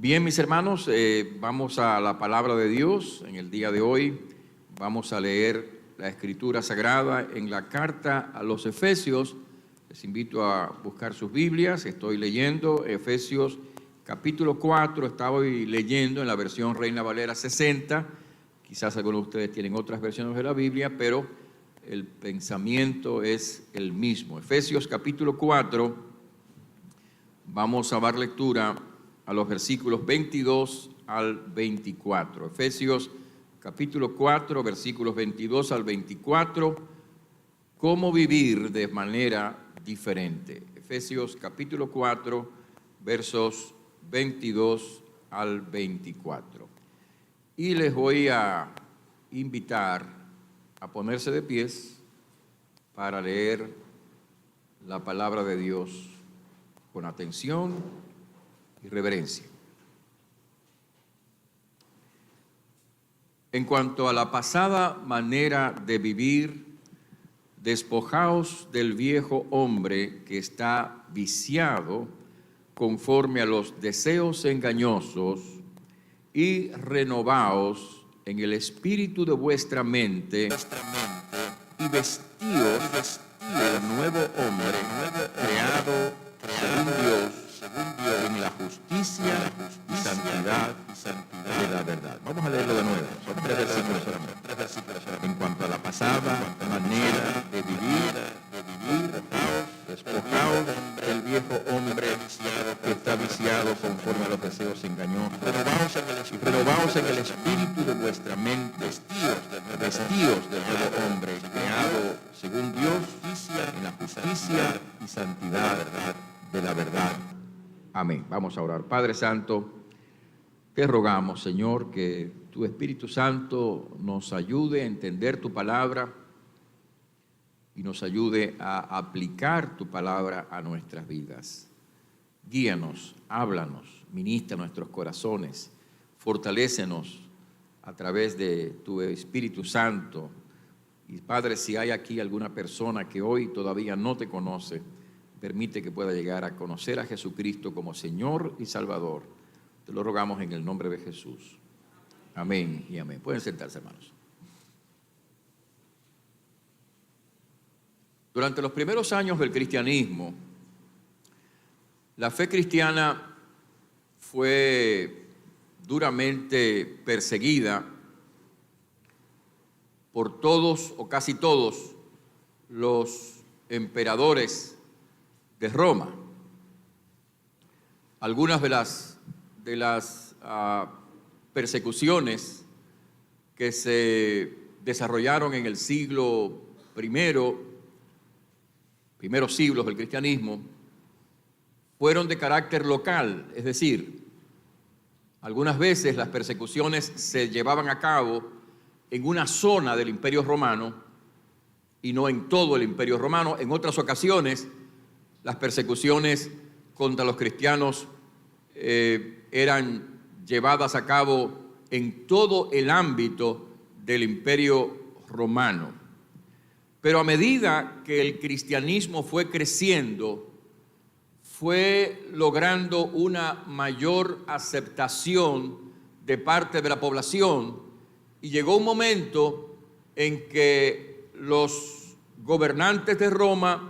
Bien, mis hermanos, vamos a la palabra de Dios. En el día de hoy vamos a leer la Escritura Sagrada en la carta a los Efesios. Les invito a buscar sus Biblias. Estoy leyendo Efesios capítulo 4. Estaba leyendo en la versión Reina Valera 60. Quizás algunos de ustedes tienen otras versiones de la Biblia, pero el pensamiento es el mismo. Efesios capítulo 4, vamos a dar lectura a los versículos 22 al 24. Efesios capítulo 4, versículos 22 al 24, cómo vivir de manera diferente. Efesios capítulo 4, versos 22 al 24. Y les voy a invitar a ponerse de pies para leer la palabra de Dios con atención y reverencia. En cuanto a la pasada manera de vivir, despojaos del viejo hombre que está viciado conforme a los deseos engañosos y renovaos en el espíritu de vuestra mente y vestíos del nuevo hombre creado según Dios en la justicia y santidad de la verdad. Vamos a leerlo de nuevo, son tres versículos solamente. En cuanto a la pasada manera de vivir, despojaos del viejo hombre que está viciado conforme a los deseos engañosos. Renovaos en el espíritu de vuestra mente, vestíos del nuevo hombre creado según Dios en la justicia y santidad de la verdad. Amén. Vamos a orar. Padre Santo, te rogamos, Señor, que tu Espíritu Santo nos ayude a entender tu palabra y nos ayude a aplicar tu palabra a nuestras vidas. Guíanos, háblanos, ministra nuestros corazones, fortalécenos a través de tu Espíritu Santo. Y Padre, si hay aquí alguna persona que hoy todavía no te conoce, permite que pueda llegar a conocer a Jesucristo como Señor y Salvador. Te lo rogamos en el nombre de Jesús. Amén y amén. Pueden sentarse, hermanos. Durante los primeros años del cristianismo, la fe cristiana fue duramente perseguida por todos o casi todos los emperadores de Roma. Algunas de las persecuciones que se desarrollaron en el siglo primeros siglos del cristianismo, fueron de carácter local, es decir, algunas veces las persecuciones se llevaban a cabo en una zona del Imperio Romano y no en todo el Imperio Romano. En otras ocasiones, las persecuciones contra los cristianos eran llevadas a cabo en todo el ámbito del Imperio Romano. Pero a medida que el cristianismo fue creciendo, fue logrando una mayor aceptación de parte de la población y llegó un momento en que los gobernantes de Roma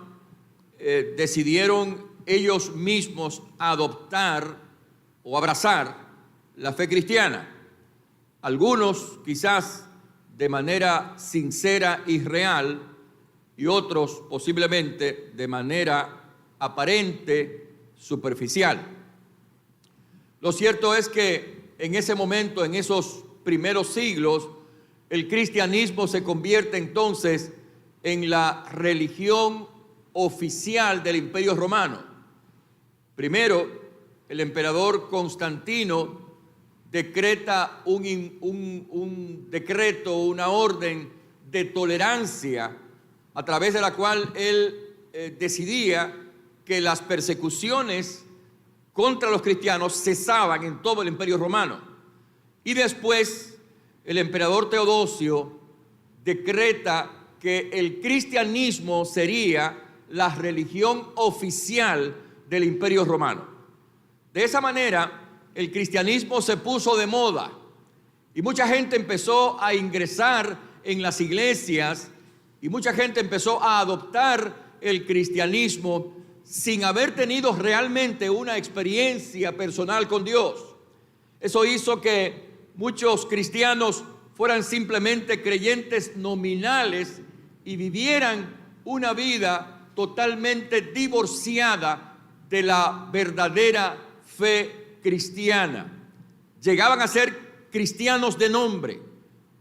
decidieron ellos mismos adoptar o abrazar la fe cristiana. Algunos quizás de manera sincera y real, y otros posiblemente de manera aparente, superficial. Lo cierto es que en ese momento, en esos primeros siglos, el cristianismo se convierte entonces en la religión oficial del Imperio Romano. Primero, el emperador Constantino decreta un decreto, una orden de tolerancia a través de la cual él decidía que las persecuciones contra los cristianos cesaban en todo el Imperio Romano. Y después el emperador Teodosio decreta que el cristianismo sería la religión oficial del Imperio Romano. De esa manera, el cristianismo se puso de moda y mucha gente empezó a ingresar en las iglesias y mucha gente empezó a adoptar el cristianismo sin haber tenido realmente una experiencia personal con Dios. Eso hizo que muchos cristianos fueran simplemente creyentes nominales y vivieran una vida totalmente divorciada de la verdadera fe cristiana. Llegaban a ser cristianos de nombre,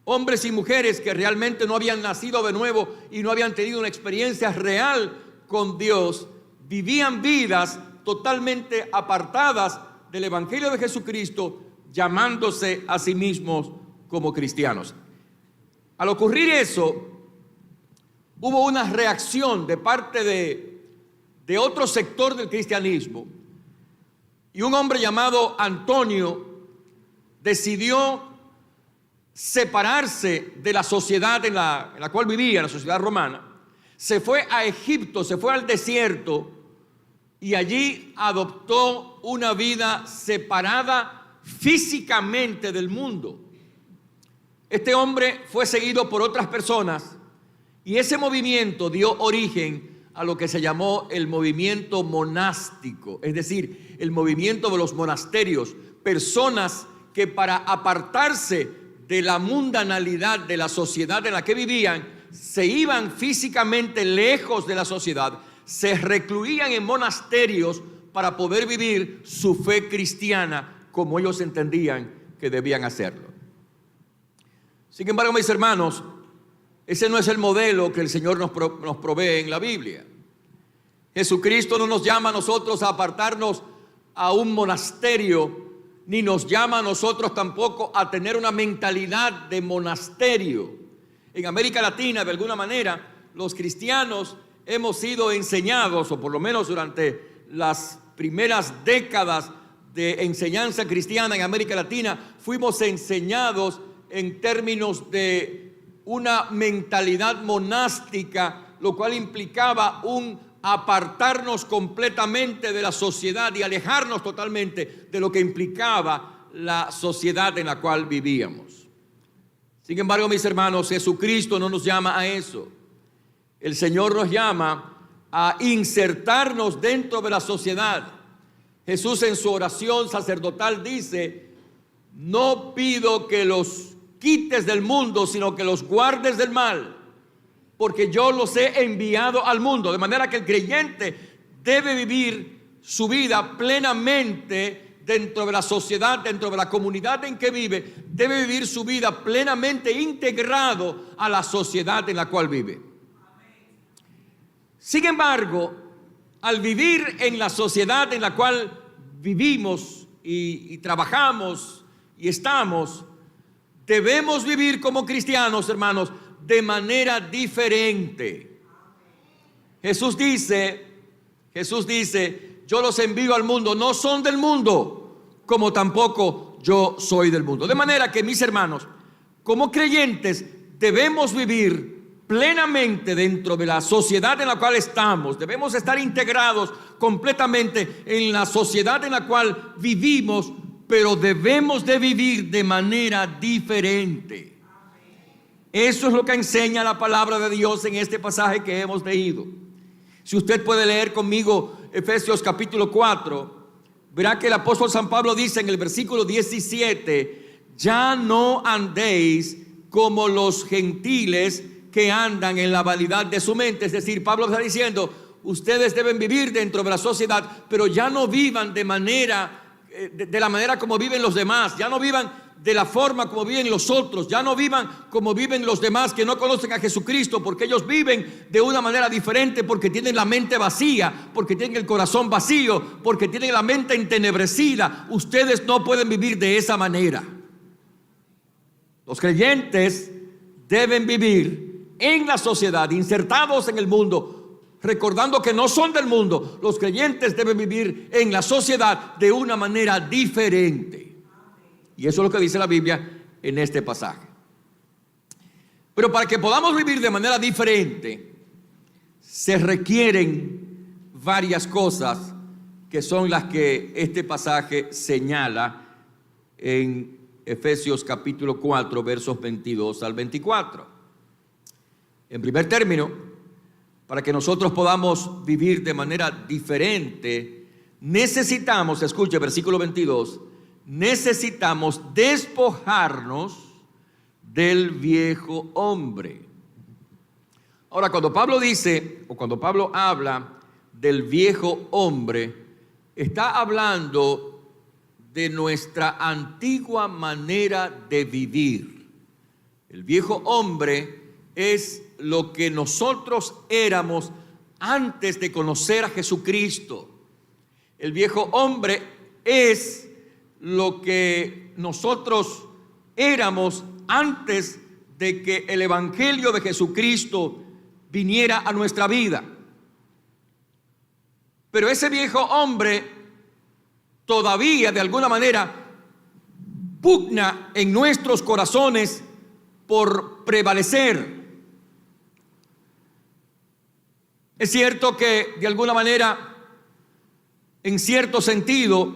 hombres y mujeres que realmente no habían nacido de nuevo y no habían tenido una experiencia real con Dios, vivían vidas totalmente apartadas del Evangelio de Jesucristo, llamándose a sí mismos como cristianos. Al ocurrir eso, hubo una reacción de parte de otro sector del cristianismo, y un hombre llamado Antonio decidió separarse de la sociedad en la cual vivía, la sociedad romana. Se fue a Egipto, se fue al desierto y allí adoptó una vida separada físicamente del mundo. Este hombre fue seguido por otras personas y ese movimiento dio origen a lo que se llamó el movimiento monástico, es decir, el movimiento de los monasterios, personas que para apartarse de la mundanalidad de la sociedad en la que vivían, se iban físicamente lejos de la sociedad, se recluían en monasterios para poder vivir su fe cristiana como ellos entendían que debían hacerlo. Sin embargo, mis hermanos, ese no es el modelo que el Señor nos provee en la Biblia. Jesucristo no nos llama a nosotros a apartarnos a un monasterio, ni nos llama a nosotros tampoco a tener una mentalidad de monasterio. En América Latina, de alguna manera, los cristianos hemos sido enseñados, o por lo menos durante las primeras décadas de enseñanza cristiana en América Latina, fuimos enseñados en términos de una mentalidad monástica, lo cual implicaba un apartarnos completamente de la sociedad y alejarnos totalmente de lo que implicaba la sociedad en la cual vivíamos. Sin embargo, mis hermanos, Jesucristo no nos llama a eso. El Señor nos llama a insertarnos dentro de la sociedad. Jesús en su oración sacerdotal dice: no pido que los quites del mundo, sino que los guardes del mal, porque yo los he enviado al mundo. De manera que el creyente debe vivir su vida plenamente dentro de la sociedad, dentro de la comunidad en que vive. Debe vivir su vida plenamente integrado a la sociedad en la cual vive. Sin embargo, al vivir en la sociedad en la cual vivimos y trabajamos y estamos, debemos vivir como cristianos, hermanos, de manera diferente. Jesús dice, yo los envío al mundo, no son del mundo, como tampoco yo soy del mundo. De manera que, mis hermanos, como creyentes debemos vivir plenamente dentro de la sociedad en la cual estamos. Debemos estar integrados completamente en la sociedad en la cual vivimos, pero debemos de vivir de manera diferente. Eso es lo que enseña la palabra de Dios en este pasaje que hemos leído. Si usted puede leer conmigo Efesios capítulo 4, verá que el apóstol San Pablo dice en el versículo 17: ya no andéis como los gentiles que andan en la vanidad de su mente. Es decir, Pablo está diciendo, ustedes deben vivir dentro de la sociedad, pero ya no vivan de la manera como viven los demás. Ya no vivan de la forma como viven los otros. Ya no vivan como viven los demás que no conocen a Jesucristo, porque ellos viven de una manera diferente, porque tienen la mente vacía, porque tienen el corazón vacío, porque tienen la mente entenebrecida. Ustedes no pueden vivir de esa manera. Los creyentes deben vivir en la sociedad, insertados en el mundo, recordando que no son del mundo. Los creyentes deben vivir en la sociedad de una manera diferente. Y eso es lo que dice la Biblia en este pasaje. Pero para que podamos vivir de manera diferente, se requieren varias cosas que son las que este pasaje señala en Efesios capítulo 4, versos 22 al 24. En primer término, para que nosotros podamos vivir de manera diferente, necesitamos, escuche versículo 22, necesitamos despojarnos del viejo hombre. Ahora, cuando Pablo dice, o cuando Pablo habla del viejo hombre, está hablando de nuestra antigua manera de vivir. El viejo hombre es lo que nosotros éramos antes de conocer a Jesucristo. El viejo hombre es lo que nosotros éramos antes de que el evangelio de Jesucristo viniera a nuestra vida. Pero ese viejo hombre todavía de alguna manera pugna en nuestros corazones por prevalecer. Es cierto que de alguna manera, en cierto sentido,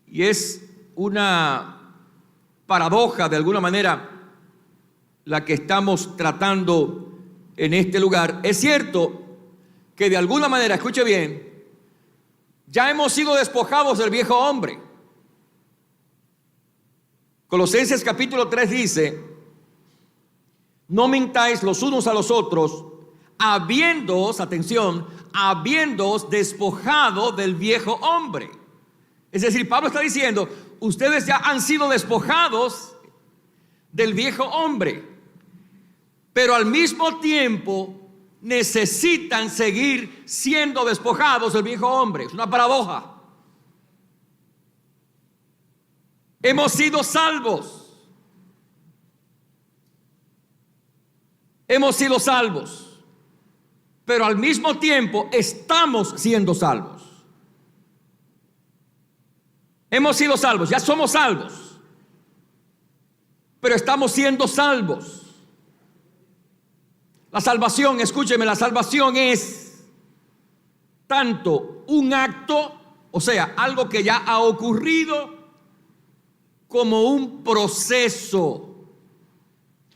y es una paradoja de alguna manera la que estamos tratando en este lugar, es cierto que de alguna manera, escuche bien, ya hemos sido despojados del viejo hombre. Colosenses capítulo 3 dice: no mintáis los unos a los otros, habiéndoos, atención, habiéndoos despojado del viejo hombre. Es decir, Pablo está diciendo, ustedes ya han sido despojados del viejo hombre, pero al mismo tiempo necesitan seguir siendo despojados del viejo hombre. Es una paradoja. Hemos sido salvos. Hemos sido salvos, pero al mismo tiempo estamos siendo salvos. Hemos sido salvos, ya somos salvos, pero estamos siendo salvos. La salvación, escúcheme, la salvación es tanto un acto, o sea, algo que ya ha ocurrido, como un proceso.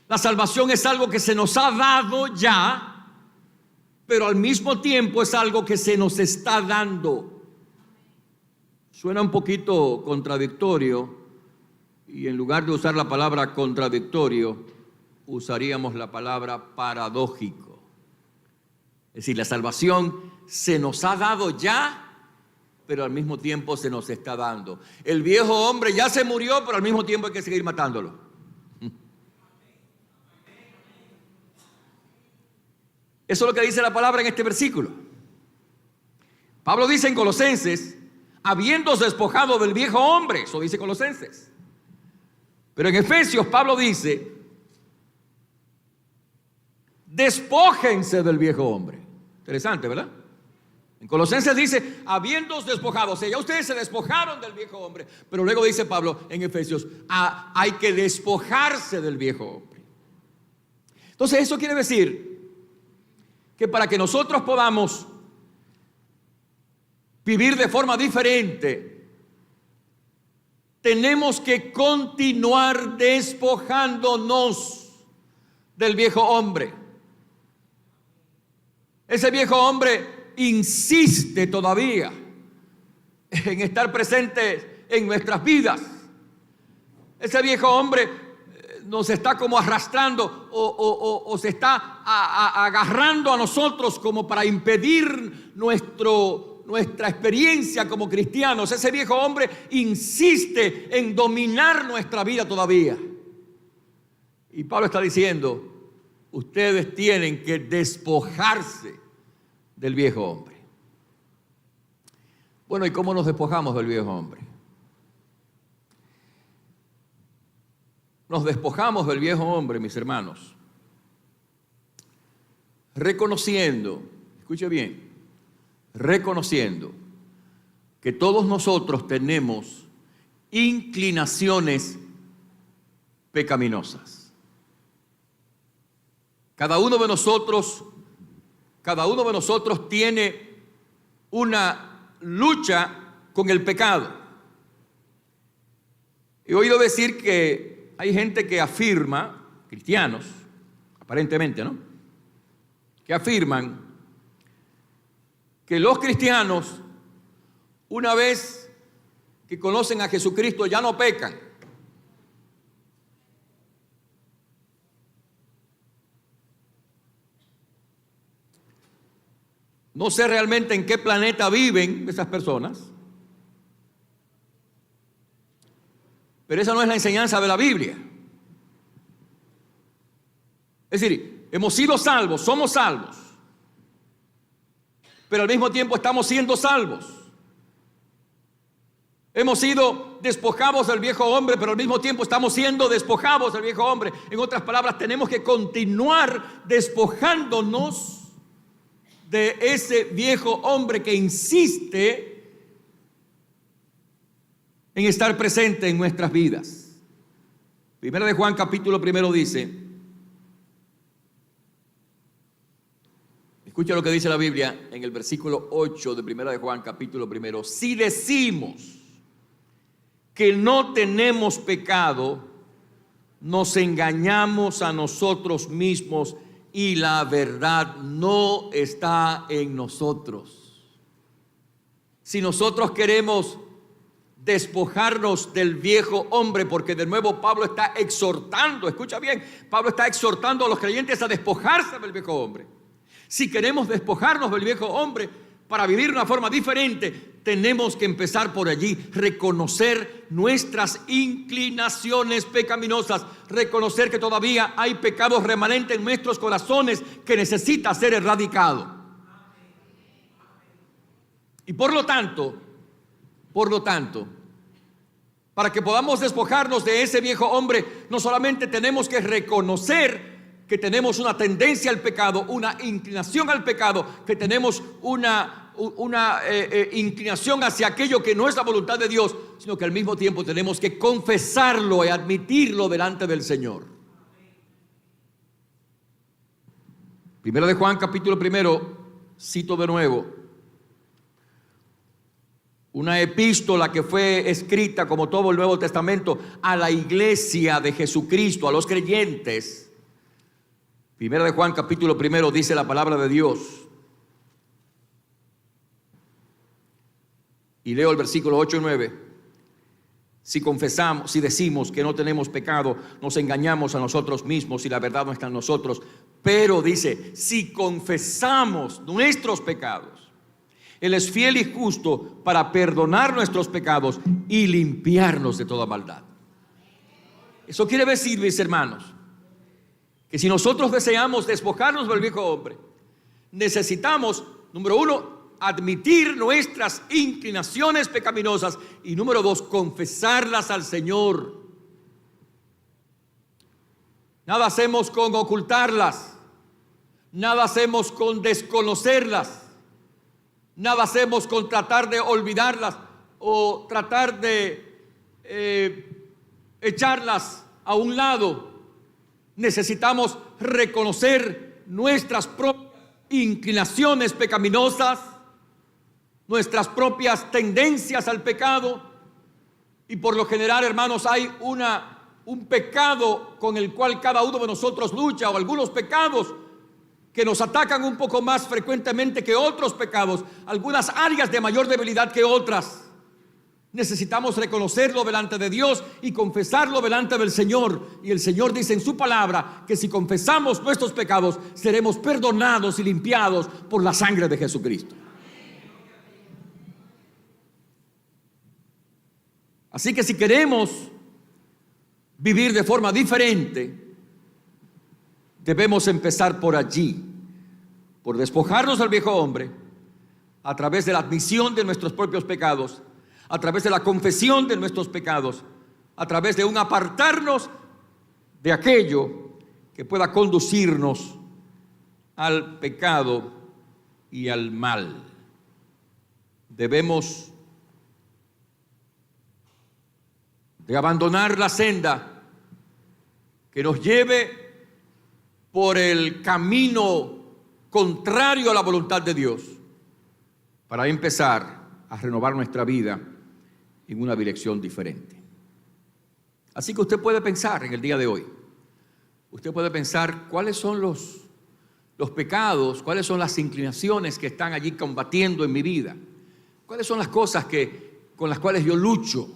La salvación es algo que se nos ha dado ya, pero al mismo tiempo es algo que se nos está dando. Suena un poquito contradictorio, y en lugar de usar la palabra contradictorio, usaríamos la palabra paradójico. Es decir, la salvación se nos ha dado ya, pero al mismo tiempo se nos está dando. El viejo hombre ya se murió, pero al mismo tiempo hay que seguir matándolo. Eso es lo que dice la palabra en este versículo. Pablo dice en Colosenses, habiéndoos despojado del viejo hombre, eso dice Colosenses. Pero en Efesios Pablo dice, despójense del viejo hombre. Interesante, ¿verdad? En Colosenses dice, habiéndoos despojado, o sea, ya ustedes se despojaron del viejo hombre, pero luego dice Pablo en Efesios, hay que despojarse del viejo hombre. Entonces eso quiere decir que para que nosotros podamos vivir de forma diferente, tenemos que continuar despojándonos del viejo hombre. Ese viejo hombre insiste todavía en estar presente en nuestras vidas. Ese viejo hombre nos está como arrastrando o se está agarrando a nosotros como para impedir nuestra experiencia como cristianos. Ese viejo hombre insiste en dominar nuestra vida todavía. Y Pablo está diciendo, ustedes tienen que despojarse del viejo hombre. Bueno, ¿y cómo nos despojamos del viejo hombre? Nos despojamos del viejo hombre, mis hermanos, reconociendo, escuche bien, reconociendo que todos nosotros tenemos inclinaciones pecaminosas. Cada uno de nosotros tiene una lucha con el pecado. He oído decir que hay gente que afirma, cristianos, aparentemente, ¿no?, que afirman que los cristianos, una vez que conocen a Jesucristo, ya no pecan. No sé realmente en qué planeta viven esas personas, pero esa no es la enseñanza de la Biblia. Es decir, hemos sido salvos, somos salvos, pero al mismo tiempo estamos siendo salvos. Hemos sido despojados del viejo hombre, pero al mismo tiempo estamos siendo despojados del viejo hombre. En otras palabras, tenemos que continuar despojándonos de ese viejo hombre que insiste en estar presente en nuestras vidas. Primera de Juan capítulo 1 dice, escucha lo que dice la Biblia en el versículo 8 de Primera de Juan capítulo 1. Si decimos que no tenemos pecado, nos engañamos a nosotros mismos y la verdad no está en nosotros. Si nosotros queremos despojarnos del viejo hombre, porque de nuevo Pablo está exhortando, escucha bien, Pablo está exhortando a los creyentes a despojarse del viejo hombre. Si queremos despojarnos del viejo hombre para vivir de una forma diferente, tenemos que empezar por allí, reconocer nuestras inclinaciones pecaminosas, reconocer que todavía hay pecados remanentes en nuestros corazones que necesita ser erradicado. Y por lo tanto, para que podamos despojarnos de ese viejo hombre, no solamente tenemos que reconocer que tenemos una tendencia al pecado, una inclinación al pecado, que tenemos una inclinación hacia aquello que no es la voluntad de Dios, sino que al mismo tiempo tenemos que confesarlo y admitirlo delante del Señor. Primero de Juan capítulo 1, cito de nuevo, una epístola que fue escrita, como todo el Nuevo Testamento, a la iglesia de Jesucristo, a los creyentes. Primera de Juan capítulo 1 dice la palabra de Dios. Y leo el versículo 8 y 9. Si decimos que no tenemos pecado, nos engañamos a nosotros mismos y la verdad no está en nosotros. Pero dice, si confesamos nuestros pecados, Él es fiel y justo para perdonar nuestros pecados y limpiarnos de toda maldad. Eso quiere decir, mis hermanos, que si nosotros deseamos despojarnos del viejo hombre, necesitamos, número 1, admitir nuestras inclinaciones pecaminosas y número 2, confesarlas al Señor. Nada hacemos con ocultarlas, nada hacemos con desconocerlas, nada hacemos con tratar de olvidarlas o tratar de echarlas a un lado. Necesitamos reconocer nuestras propias inclinaciones pecaminosas, nuestras propias tendencias al pecado. Y por lo general, hermanos, hay un pecado con el cual cada uno de nosotros lucha, o algunos pecados que nos atacan un poco más frecuentemente que otros pecados, algunas áreas de mayor debilidad que otras. Necesitamos reconocerlo delante de Dios y confesarlo delante del Señor. Y el Señor dice en su palabra que si confesamos nuestros pecados, seremos perdonados y limpiados por la sangre de Jesucristo. Así que si queremos vivir de forma diferente, debemos empezar por allí, por despojarnos del viejo hombre, a través de la admisión de nuestros propios pecados, a través de la confesión de nuestros pecados, a través de un apartarnos de aquello que pueda conducirnos al pecado y al mal. Debemos de abandonar la senda que nos lleve por el camino contrario a la voluntad de Dios, para empezar a renovar nuestra vida en una dirección diferente. Así que usted puede pensar en el día de hoy. Usted puede pensar cuáles son los pecados, cuáles son las inclinaciones que están allí combatiendo en mi vida. Cuáles son las cosas con las cuales yo lucho.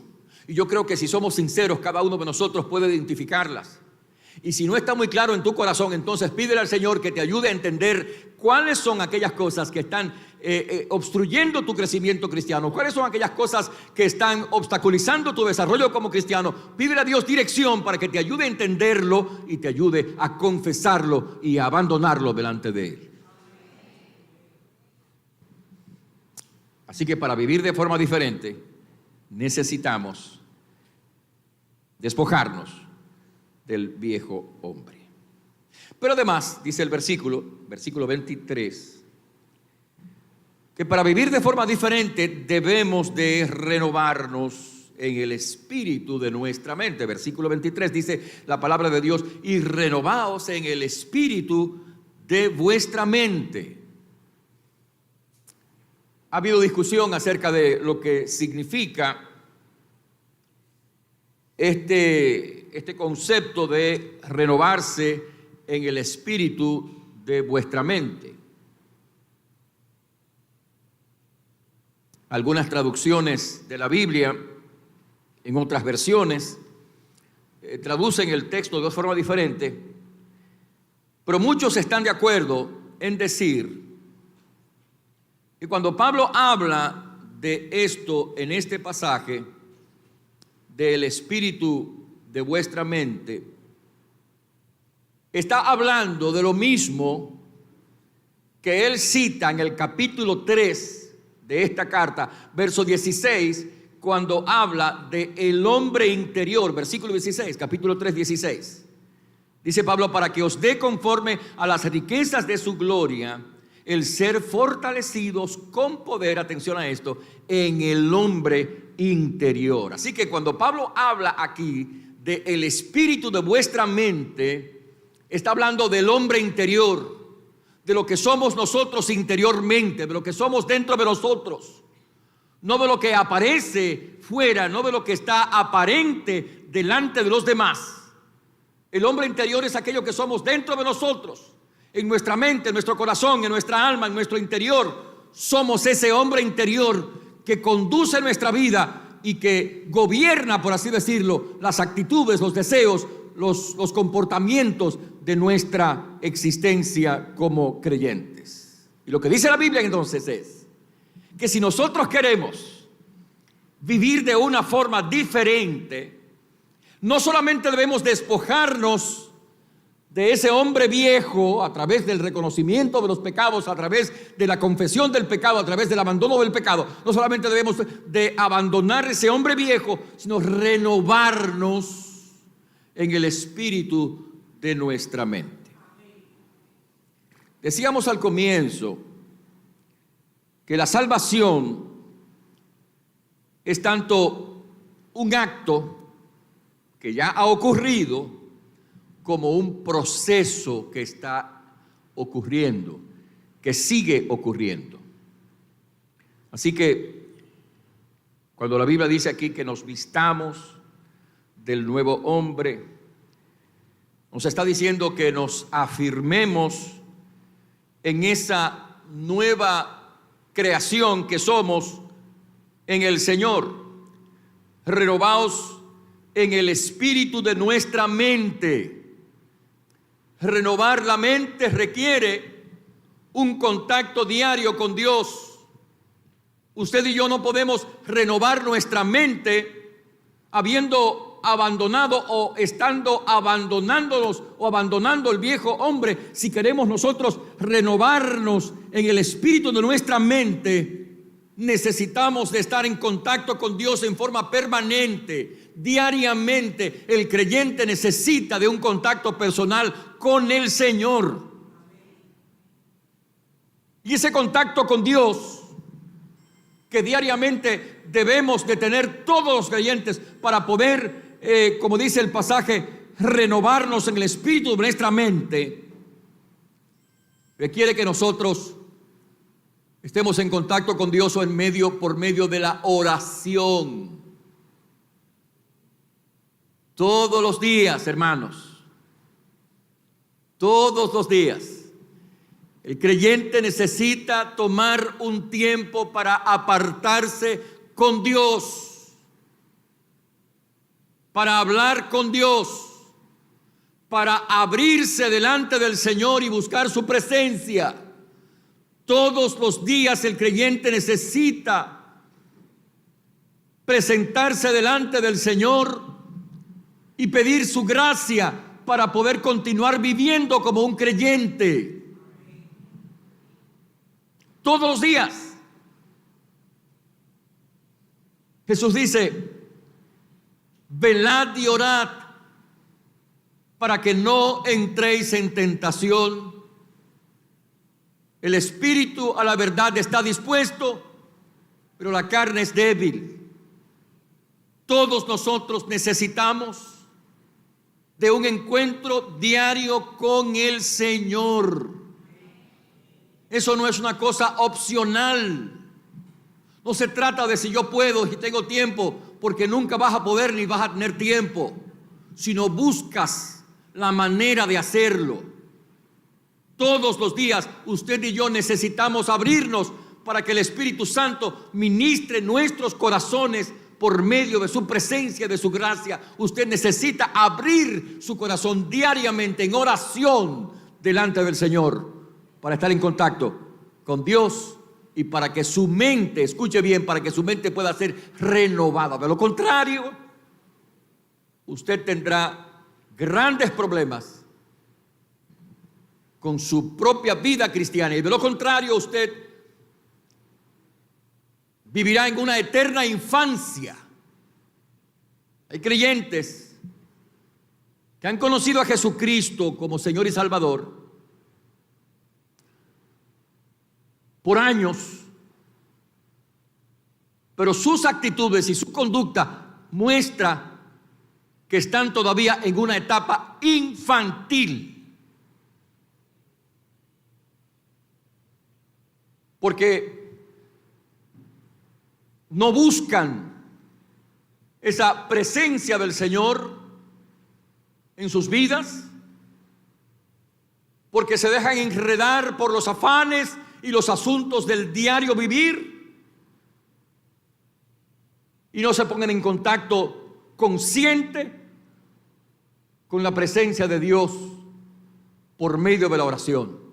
Y yo creo que si somos sinceros, cada uno de nosotros puede identificarlas. Y si no está muy claro en tu corazón, entonces pídele al Señor que te ayude a entender cuáles son aquellas cosas que están obstruyendo tu crecimiento cristiano, cuáles son aquellas cosas que están obstaculizando tu desarrollo como cristiano. Pídele a Dios dirección para que te ayude a entenderlo y te ayude a confesarlo y a abandonarlo delante de Él. Así que para vivir de forma diferente necesitamos despojarnos del viejo hombre. Pero además, dice el versículo 23, que para vivir de forma diferente debemos de renovarnos en el espíritu de nuestra mente. Versículo 23 dice la palabra de Dios: y renovaos en el espíritu de vuestra mente. Ha habido discusión acerca de lo que significa este concepto de renovarse en el espíritu de vuestra mente. Algunas traducciones de la Biblia, en otras versiones, traducen el texto de forma diferente, pero muchos están de acuerdo en decir que cuando Pablo habla de esto en este pasaje, del espíritu de vuestra mente, está hablando de lo mismo que él cita en el capítulo 3 de esta carta, verso 16, cuando habla de el hombre interior, versículo 16, capítulo 3, 16. Dice Pablo: para que os dé conforme a las riquezas de su gloria el ser fortalecidos con poder, atención a esto, en el hombre interior. Así que cuando Pablo habla aquí de el espíritu de vuestra mente, está hablando del hombre interior, de lo que somos nosotros interiormente, de lo que somos dentro de nosotros, no de lo que aparece fuera, no de lo que está aparente delante de los demás. El hombre interior es aquello que somos dentro de nosotros, en nuestra mente, en nuestro corazón, en nuestra alma, en nuestro interior. Somos ese hombre interior que conduce nuestra vida y que gobierna, por así decirlo, las actitudes, los deseos, los comportamientos de nuestra existencia como creyentes. Y lo que dice la Biblia entonces es que si nosotros queremos vivir de una forma diferente, no solamente debemos despojarnos de ese hombre viejo a través del reconocimiento de los pecados, a través de la confesión del pecado, a través del abandono del pecado. No solamente debemos de abandonar ese hombre viejo, sino renovarnos en el espíritu de nuestra mente. Decíamos al comienzo que la salvación es tanto un acto que ya ha ocurrido como un proceso que está ocurriendo, que sigue ocurriendo. Así que cuando la Biblia dice aquí que nos vistamos del nuevo hombre, nos está diciendo que nos afirmemos en esa nueva creación que somos en el Señor. Renovaos en el espíritu de nuestra mente. Renovar la mente requiere un contacto diario con Dios. Usted y yo no podemos renovar nuestra mente habiendo abandonado o estando abandonándonos o abandonando el viejo hombre. Si queremos nosotros renovarnos en el espíritu de nuestra mente, necesitamos de estar en contacto con Dios en forma permanente, diariamente. El creyente necesita de un contacto personal con el Señor. Y ese contacto con Dios que diariamente debemos de tener todos los creyentes para poder, como dice el pasaje, renovarnos en el espíritu de nuestra mente, requiere que nosotros estemos en contacto con Dios por medio de la oración. Todos los días, hermanos, todos los días, el creyente necesita tomar un tiempo para apartarse con Dios, para hablar con Dios, para abrirse delante del Señor y buscar su presencia. Todos los días el creyente necesita presentarse delante del Señor y pedir su gracia para poder continuar viviendo como un creyente. Todos los días. Jesús dice: velad y orad para que no entréis en tentación. El espíritu a la verdad está dispuesto, pero la carne es débil. Todos nosotros necesitamos de un encuentro diario con el Señor. Eso no es una cosa opcional. No se trata de si yo puedo, si tengo tiempo, porque nunca vas a poder ni vas a tener tiempo, sino buscas la manera de hacerlo. Todos los días usted y yo necesitamos abrirnos para que el Espíritu Santo ministre nuestros corazones por medio de su presencia, de su gracia. Usted necesita abrir su corazón diariamente en oración delante del Señor para estar en contacto con Dios y para que su mente, escuche bien, para que su mente pueda ser renovada. De lo contrario, usted tendrá grandes problemas con su propia vida cristiana, y de lo contrario usted vivirá en una eterna infancia. Hay creyentes que han conocido a Jesucristo como Señor y Salvador por años, pero sus actitudes y su conducta muestra que están todavía en una etapa infantil. Porque no buscan esa presencia del Señor en sus vidas, porque se dejan enredar por los afanes y los asuntos del diario vivir y no se pongan en contacto consciente con la presencia de Dios por medio de la oración.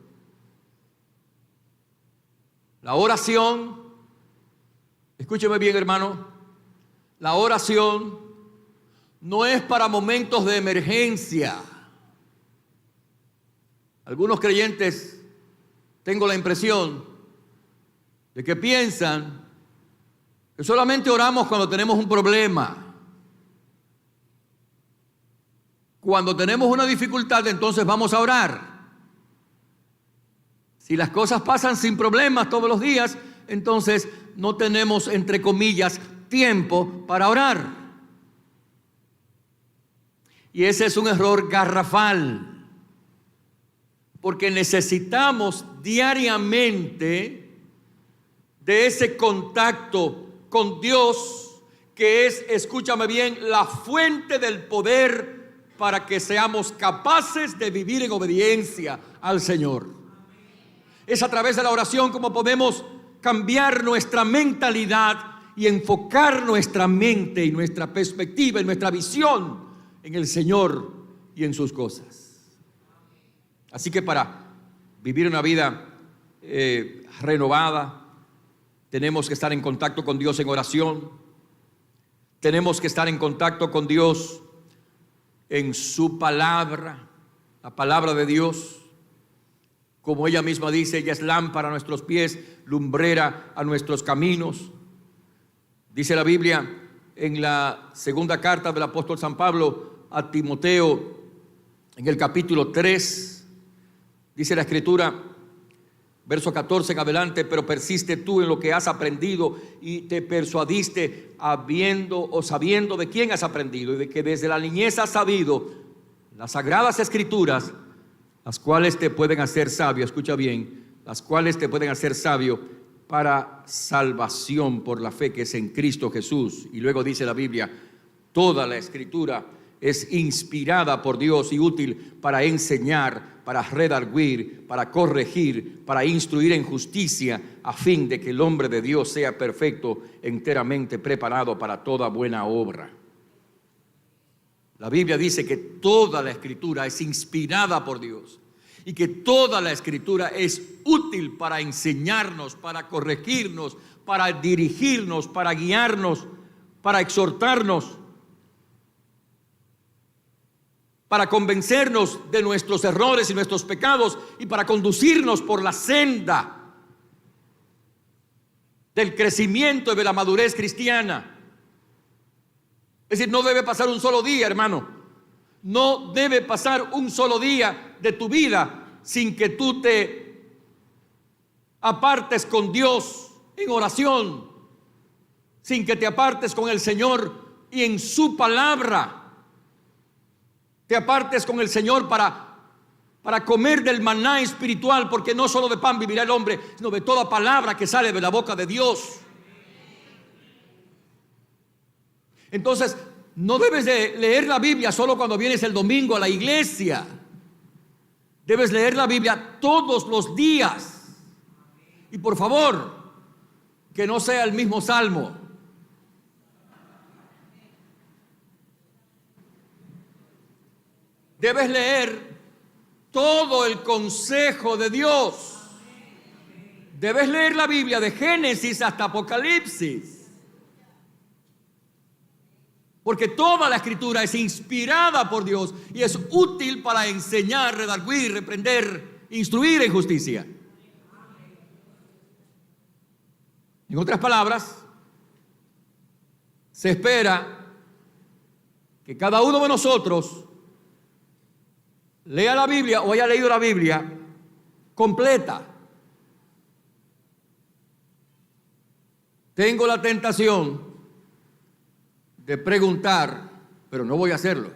La oración, escúcheme bien, hermano, la oración no es para momentos de emergencia. Algunos creyentes, tengo la impresión de que piensan que solamente oramos cuando tenemos un problema. Cuando tenemos una dificultad, entonces vamos a orar. Si las cosas pasan sin problemas todos los días, entonces no tenemos, entre comillas, tiempo para orar. Y ese es un error garrafal, porque necesitamos diariamente de ese contacto con Dios, que es, escúchame bien, la fuente del poder para que seamos capaces de vivir en obediencia al Señor. Es a través de la oración como podemos cambiar nuestra mentalidad y enfocar nuestra mente y nuestra perspectiva y nuestra visión en el Señor y en sus cosas. Así que para vivir una vida renovada, tenemos que estar en contacto con Dios en oración. Tenemos que estar en contacto con Dios en su palabra, la palabra de Dios. Como ella misma dice, ella es lámpara a nuestros pies, lumbrera a nuestros caminos. Dice la Biblia en la segunda carta del apóstol San Pablo a Timoteo, en el capítulo 3, dice la Escritura, verso 14 en adelante: pero persiste tú en lo que has aprendido y te persuadiste sabiendo de quién has aprendido y de que desde la niñez has sabido las sagradas Escrituras, las cuales te pueden hacer sabio, escucha bien, las cuales te pueden hacer sabio para salvación por la fe que es en Cristo Jesús. Y luego dice la Biblia, toda la Escritura es inspirada por Dios y útil para enseñar, para redarguir, para corregir, para instruir en justicia, a fin de que el hombre de Dios sea perfecto, enteramente preparado para toda buena obra. La Biblia dice que toda la Escritura es inspirada por Dios y que toda la Escritura es útil para enseñarnos, para corregirnos, para dirigirnos, para guiarnos, para exhortarnos, para convencernos de nuestros errores y nuestros pecados y para conducirnos por la senda del crecimiento y de la madurez cristiana. Es decir, no debe pasar un solo día, hermano. No debe pasar un solo día de tu vida sin que tú te apartes con Dios en oración, sin que te apartes con el Señor y en su palabra. Te apartes con el Señor para comer del maná espiritual, porque no solo de pan vivirá el hombre, sino de toda palabra que sale de la boca de Dios. Entonces, no debes de leer la Biblia solo cuando vienes el domingo a la iglesia. Debes leer la Biblia todos los días. Y por favor, que no sea el mismo salmo. Debes leer todo el consejo de Dios. Debes leer la Biblia de Génesis hasta Apocalipsis. Porque toda la Escritura es inspirada por Dios y es útil para enseñar, redarguir, reprender, instruir en justicia. En otras palabras, se espera que cada uno de nosotros lea la Biblia o haya leído la Biblia completa. Tengo la tentación de preguntar, pero no voy a hacerlo.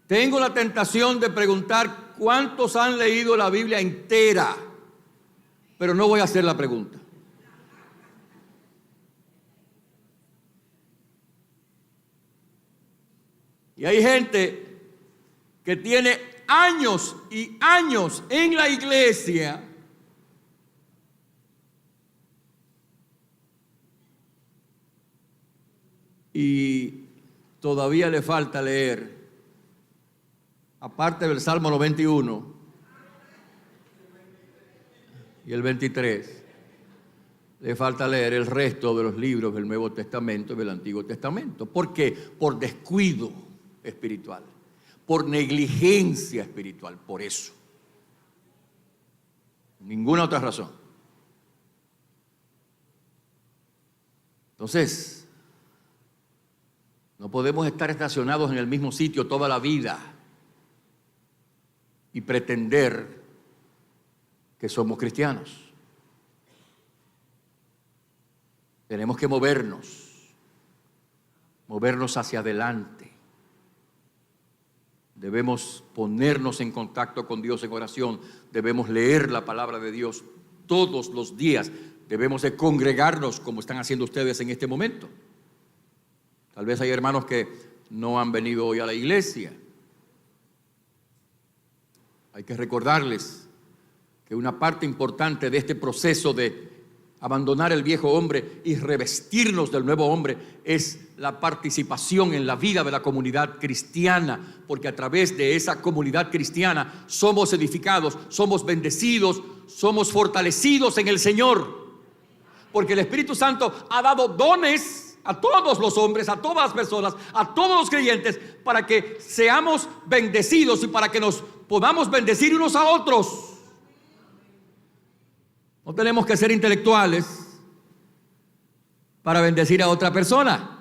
Tengo la tentación de preguntar cuántos han leído la Biblia entera, pero no voy a hacer la pregunta. Y hay gente que tiene años y años en la iglesia y todavía le falta leer, aparte del Salmo 91 y el 23, le falta leer el resto de los libros del Nuevo Testamento y del Antiguo Testamento. ¿Por qué? Por descuido espiritual, por negligencia espiritual, por eso. Ninguna otra razón. Entonces, no podemos estar estacionados en el mismo sitio toda la vida y pretender que somos cristianos. Tenemos que movernos hacia adelante. Debemos ponernos en contacto con Dios en oración. Debemos leer la palabra de Dios todos los días. Debemos de congregarnos como están haciendo ustedes en este momento. Tal vez hay hermanos que no han venido hoy a la iglesia. Hay que recordarles que una parte importante de este proceso de abandonar el viejo hombre y revestirnos del nuevo hombre es la participación en la vida de la comunidad cristiana, porque a través de esa comunidad cristiana somos edificados, somos bendecidos, somos fortalecidos en el Señor, porque el Espíritu Santo ha dado dones a todos los hombres, a todas las personas, a todos los creyentes, para que seamos bendecidos y para que nos podamos bendecir unos a otros. No tenemos que ser intelectuales para bendecir a otra persona.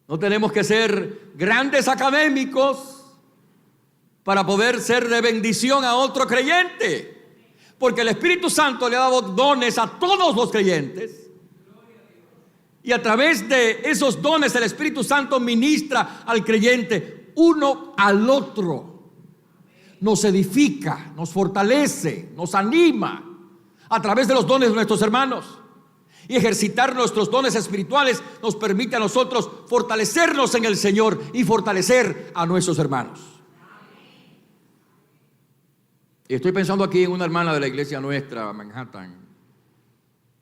No tenemos que ser grandes académicos para poder ser de bendición a otro creyente, porque el Espíritu Santo le ha dado dones a todos los creyentes. Y a través de esos dones el Espíritu Santo ministra al creyente uno al otro. Nos edifica, nos fortalece, nos anima a través de los dones de nuestros hermanos. Y ejercitar nuestros dones espirituales nos permite a nosotros fortalecernos en el Señor y fortalecer a nuestros hermanos. Y estoy pensando aquí en una hermana de la iglesia nuestra, Manhattan,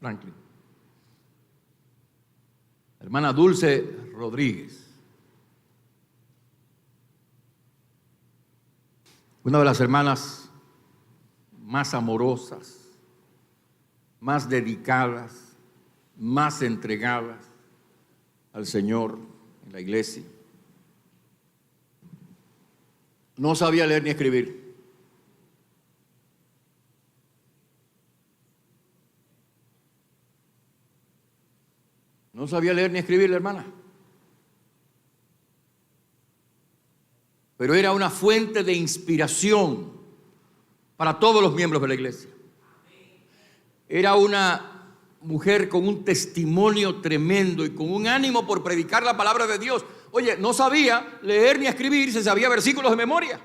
Franklin. Hermana Dulce Rodríguez. Una de las hermanas más amorosas, más dedicadas, más entregadas al Señor en la iglesia. No sabía leer ni escribir. No sabía leer ni escribir la hermana. Pero era una fuente de inspiración para todos los miembros de la iglesia. Era una mujer con un testimonio tremendo y con un ánimo por predicar la palabra de Dios. Oye, no sabía leer ni escribir, se sabía versículos de memoria.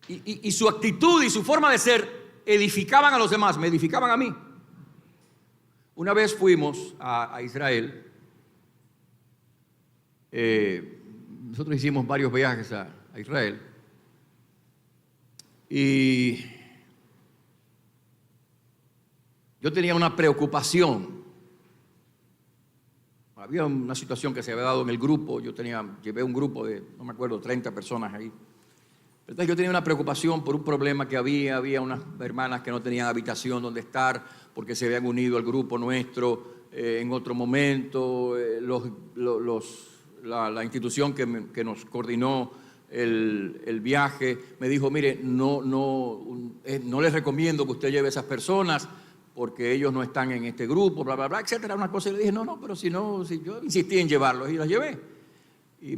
Y su actitud y su forma de ser edificaban a los demás, me edificaban a mí. Una vez fuimos a Israel. Nosotros hicimos varios viajes a Israel. Y yo tenía una preocupación. Había una situación que se había dado en el grupo. Llevé un grupo de, no me acuerdo, 30 personas ahí. Entonces yo tenía una preocupación por un problema que había unas hermanas que no tenían habitación donde estar porque se habían unido al grupo nuestro en otro momento. La institución que nos coordinó el viaje me dijo, mire, no les recomiendo que usted lleve a esas personas porque ellos no están en este grupo, bla, bla, bla, etcétera. Una cosa, y le dije, no, pero si yo insistí en llevarlos y las llevé. Y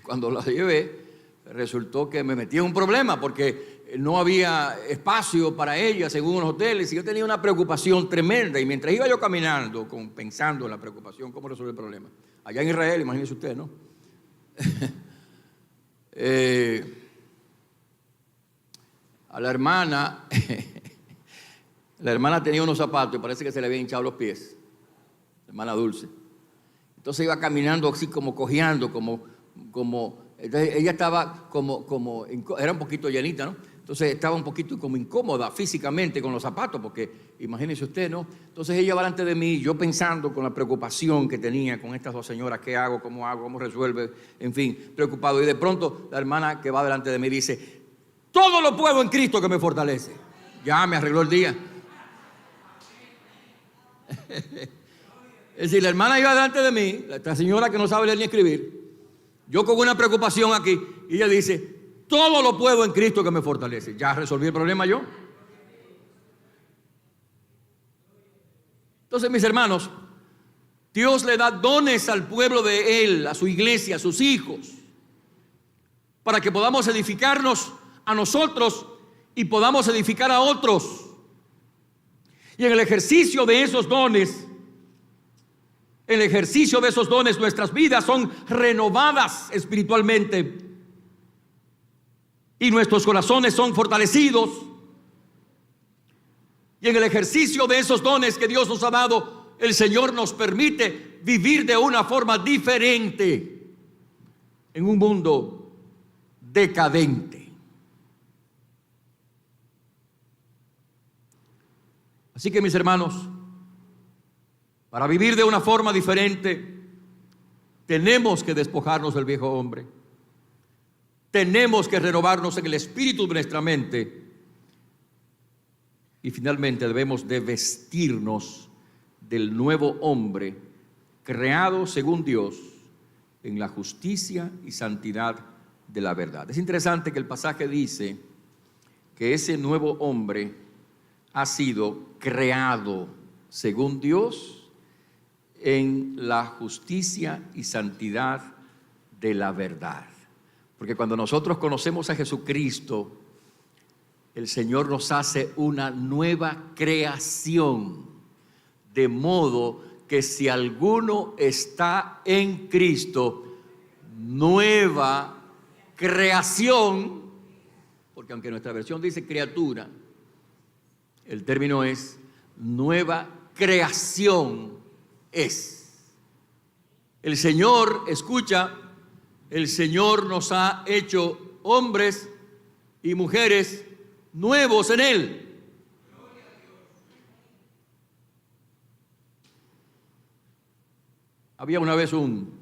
cuando las llevé, resultó que me metí en un problema porque no había espacio para ellas en unos hoteles y yo tenía una preocupación tremenda. Y mientras iba yo caminando, pensando en la preocupación, cómo resolver el problema. Allá en Israel, imagínese usted, ¿no? A la hermana tenía unos zapatos y parece que se le habían hinchado los pies. La hermana Dulce. Entonces iba caminando así como cojeando, entonces ella estaba era un poquito llenita, ¿no? Entonces estaba un poquito como incómoda físicamente con los zapatos, porque imagínese usted, ¿no? Entonces ella va delante de mí, yo pensando con la preocupación que tenía con estas dos señoras, ¿qué hago? ¿Cómo resuelve? En fin, preocupado. Y de pronto la hermana que va delante de mí dice, todo lo puedo en Cristo que me fortalece. Ya me arregló el día. Es decir, la hermana iba delante de mí, esta señora que no sabe leer ni escribir, yo con una preocupación aquí, y ella dice, todo lo puedo en Cristo que me fortalece. Ya resolví el problema yo. Entonces, mis hermanos, Dios le da dones al pueblo de Él, a su iglesia, a sus hijos, para que podamos edificarnos a nosotros y podamos edificar a otros. Y en el ejercicio de esos dones, nuestras vidas son renovadas espiritualmente y nuestros corazones son fortalecidos. Y en el ejercicio de esos dones que Dios nos ha dado, el Señor nos permite vivir de una forma diferente en un mundo decadente. Así que, mis hermanos, para vivir de una forma diferente, tenemos que despojarnos del viejo hombre. Tenemos que renovarnos en el espíritu de nuestra mente. Y finalmente debemos de vestirnos del nuevo hombre, creado según Dios, en la justicia y santidad de la verdad. Es interesante que el pasaje dice que ese nuevo hombre ha sido creado según Dios en la justicia y santidad de la verdad. Porque cuando nosotros conocemos a Jesucristo, el Señor nos hace una nueva creación, de modo que si alguno está en Cristo, nueva creación, porque aunque nuestra versión dice criatura, el término es nueva creación es. El Señor, escucha, el Señor nos ha hecho hombres y mujeres nuevos en Él. Había una vez un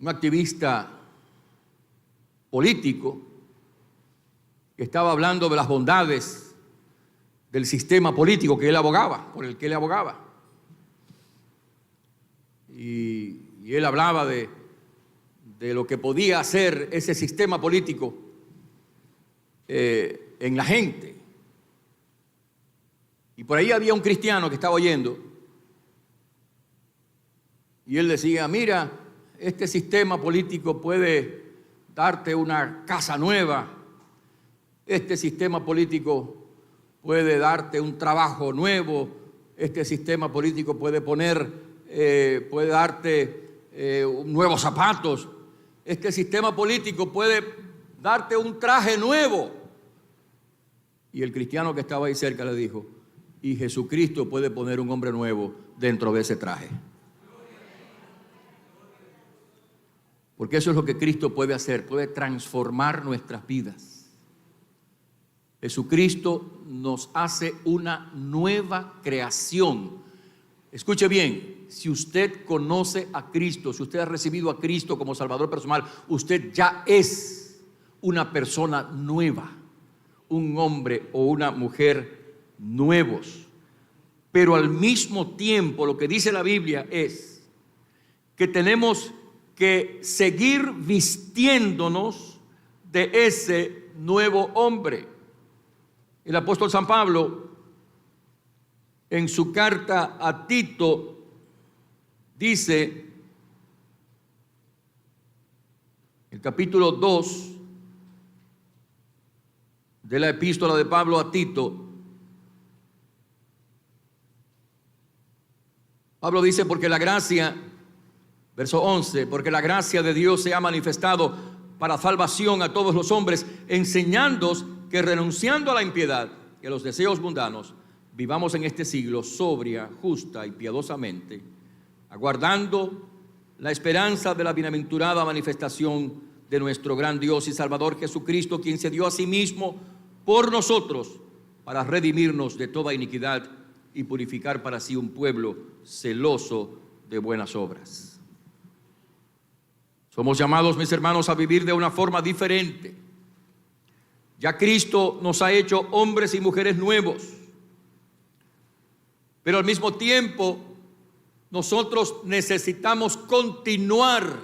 activista político que estaba hablando de las bondades del sistema político que él abogaba, por el que él abogaba. Y él hablaba de lo que podía hacer ese sistema político en la gente. Y por ahí había un cristiano que estaba oyendo. Y él decía, mira, este sistema político puede darte una casa nueva. Este sistema político puede darte un trabajo nuevo. Este sistema político puede darte nuevos zapatos. Este sistema político puede darte un traje nuevo. Y el cristiano que estaba ahí cerca le dijo, y Jesucristo puede poner un hombre nuevo dentro de ese traje. Porque eso es lo que Cristo puede hacer, puede transformar nuestras vidas. Jesucristo nos hace una nueva creación. Escuche bien, si usted conoce a Cristo, si usted ha recibido a Cristo como Salvador personal, usted ya es una persona nueva, un hombre o una mujer nuevos. Pero al mismo tiempo, lo que dice la Biblia es que tenemos que seguir vistiéndonos de ese nuevo hombre. El apóstol San Pablo, en su carta a Tito, dice, el capítulo 2 de la epístola de Pablo a Tito, Pablo dice, porque la gracia, verso 11, porque la gracia de Dios se ha manifestado para salvación a todos los hombres, enseñándoos que renunciando a la impiedad y a los deseos mundanos, vivamos en este siglo sobria, justa y piadosamente, aguardando la esperanza de la bienaventurada manifestación de nuestro gran Dios y Salvador Jesucristo, quien se dio a sí mismo por nosotros para redimirnos de toda iniquidad y purificar para sí un pueblo celoso de buenas obras. Somos llamados, mis hermanos, a vivir de una forma diferente. Ya Cristo nos ha hecho hombres y mujeres nuevos. Pero al mismo tiempo, nosotros necesitamos continuar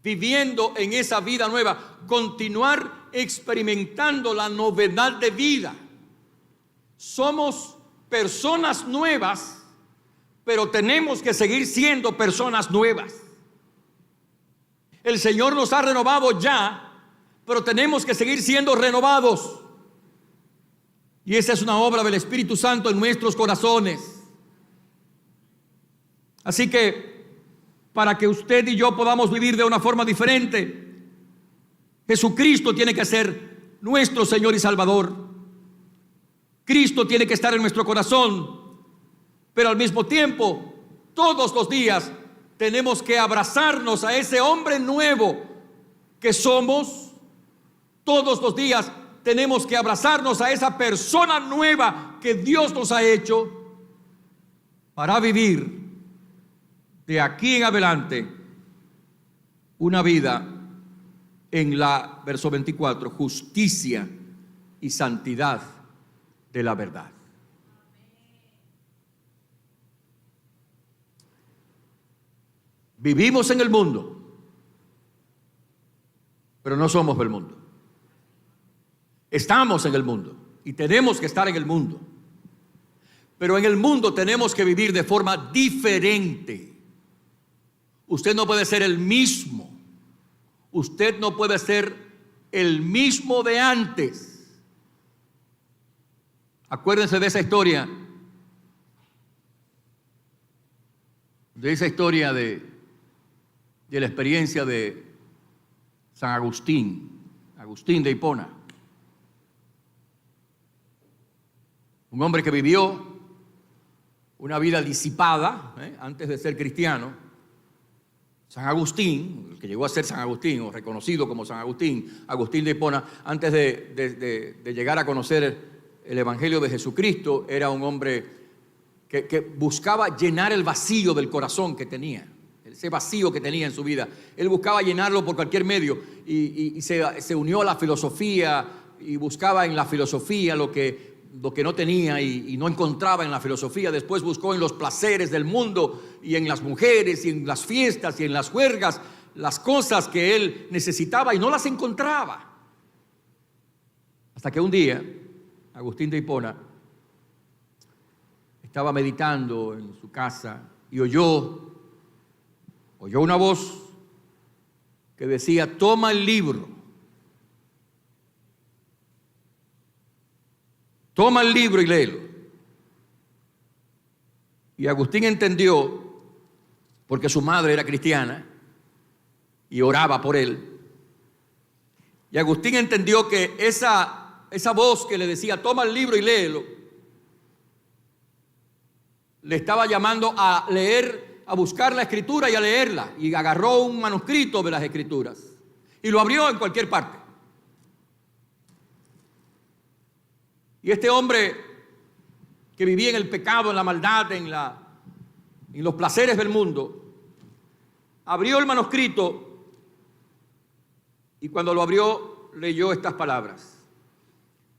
viviendo en esa vida nueva, continuar experimentando la novedad de vida. Somos personas nuevas, pero tenemos que seguir siendo personas nuevas. El Señor nos ha renovado ya, pero tenemos que seguir siendo renovados. Y esa es una obra del Espíritu Santo en nuestros corazones. Así que, para que usted y yo podamos vivir de una forma diferente, Jesucristo tiene que ser nuestro Señor y Salvador. Cristo tiene que estar en nuestro corazón, pero al mismo tiempo, todos los días, tenemos que abrazarnos a ese hombre nuevo que somos. Todos los días tenemos que abrazarnos a esa persona nueva que Dios nos ha hecho para vivir de aquí en adelante una vida en la, verso 24, justicia y santidad de la verdad. Vivimos en el mundo, pero no somos del mundo. Estamos en el mundo y tenemos que estar en el mundo, pero en el mundo tenemos que vivir de forma diferente. Usted no puede ser el mismo. Usted no puede ser el mismo de antes. Acuérdense de esa historia, de de la experiencia de San Agustín, Agustín de Hipona. Un hombre que vivió una vida disipada antes de ser cristiano. San Agustín, el que llegó a ser San Agustín, o reconocido como San Agustín, Agustín de Hipona, antes de llegar a conocer el Evangelio de Jesucristo, era un hombre que buscaba llenar el vacío del corazón que tenía, ese vacío que tenía en su vida. Él buscaba llenarlo por cualquier medio y se unió a la filosofía y buscaba en la filosofía lo que no tenía y no encontraba en la filosofía. Después buscó en los placeres del mundo y en las mujeres y en las fiestas y en las juergas las cosas que él necesitaba y no las encontraba. Hasta que un día Agustín de Hipona estaba meditando en su casa y oyó una voz que decía: toma el libro, toma el libro y léelo. Y Agustín entendió, porque su madre era cristiana y oraba por él, y Agustín entendió que esa voz que le decía toma el libro y léelo, le estaba llamando a leer, a buscar la escritura y a leerla. Y agarró un manuscrito de las escrituras y lo abrió en cualquier parte. Y este hombre que vivía en el pecado, en la maldad, en los placeres del mundo, abrió el manuscrito y cuando lo abrió leyó estas palabras: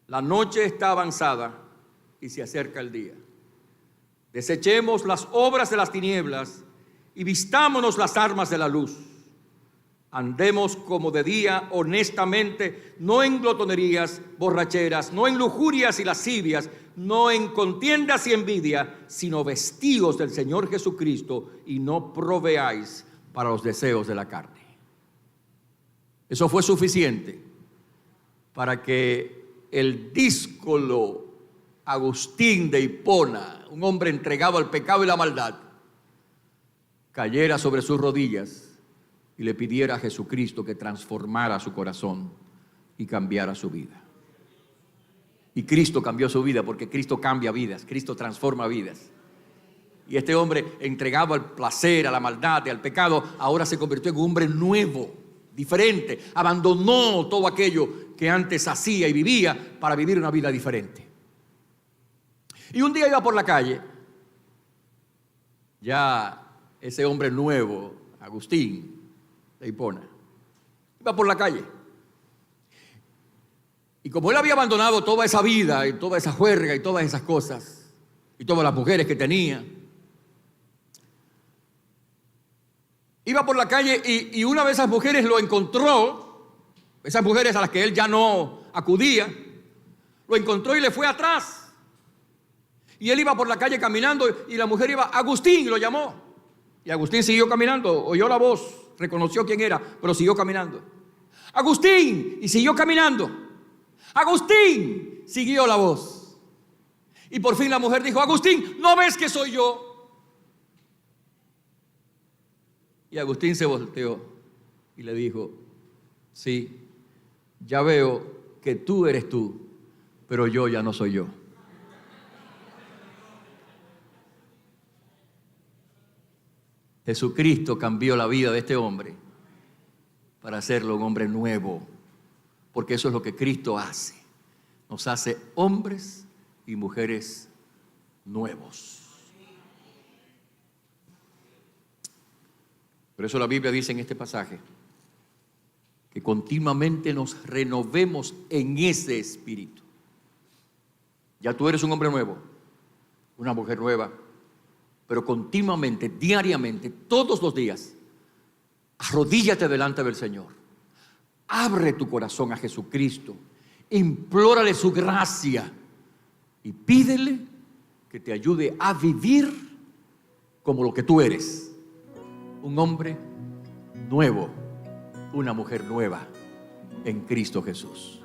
la noche está avanzada y se acerca el día. Desechemos las obras de las tinieblas y vistámonos las armas de la luz. Andemos como de día honestamente, no en glotonerías, borracheras, no en lujurias y lascivias, no en contiendas y envidia, sino vestidos del Señor Jesucristo y no proveáis para los deseos de la carne. Eso fue suficiente para que el díscolo Agustín de Hipona, un hombre entregado al pecado y la maldad, cayera sobre sus rodillas y le pidiera a Jesucristo que transformara su corazón y cambiara su vida. Y Cristo cambió su vida, porque Cristo cambia vidas, Cristo transforma vidas. Y este hombre, entregado al placer, a la maldad y al pecado, ahora se convirtió en un hombre nuevo, diferente. Abandonó todo aquello que antes hacía y vivía para vivir una vida diferente. Y un día iba por la calle, ya ese hombre nuevo, Agustín de Hipona, iba por la calle. Y como él había abandonado toda esa vida y toda esa juerga y todas esas cosas, y todas las mujeres que tenía, iba por la calle y una de esas mujeres lo encontró, esas mujeres a las que él ya no acudía, lo encontró y le fue atrás. Y él iba por la calle caminando y la mujer iba, Agustín, lo llamó. Y Agustín siguió caminando, oyó la voz, reconoció quién era, pero siguió caminando. Agustín, y siguió caminando. Agustín, siguió la voz. Y por fin la mujer dijo, Agustín, ¿no ves que soy yo? Y Agustín se volteó y le dijo, sí, ya veo que tú eres tú, pero yo ya no soy yo. Jesucristo cambió la vida de este hombre para hacerlo un hombre nuevo, porque eso es lo que Cristo hace. Nos hace hombres y mujeres nuevos. Por eso la Biblia dice en este pasaje que continuamente nos renovemos en ese espíritu. Ya tú eres un hombre nuevo, una mujer nueva, pero continuamente, diariamente, todos los días, arrodíllate delante del Señor. Abre tu corazón a Jesucristo. Implórale su gracia y pídele que te ayude a vivir como lo que tú eres. Un hombre nuevo, una mujer nueva en Cristo Jesús.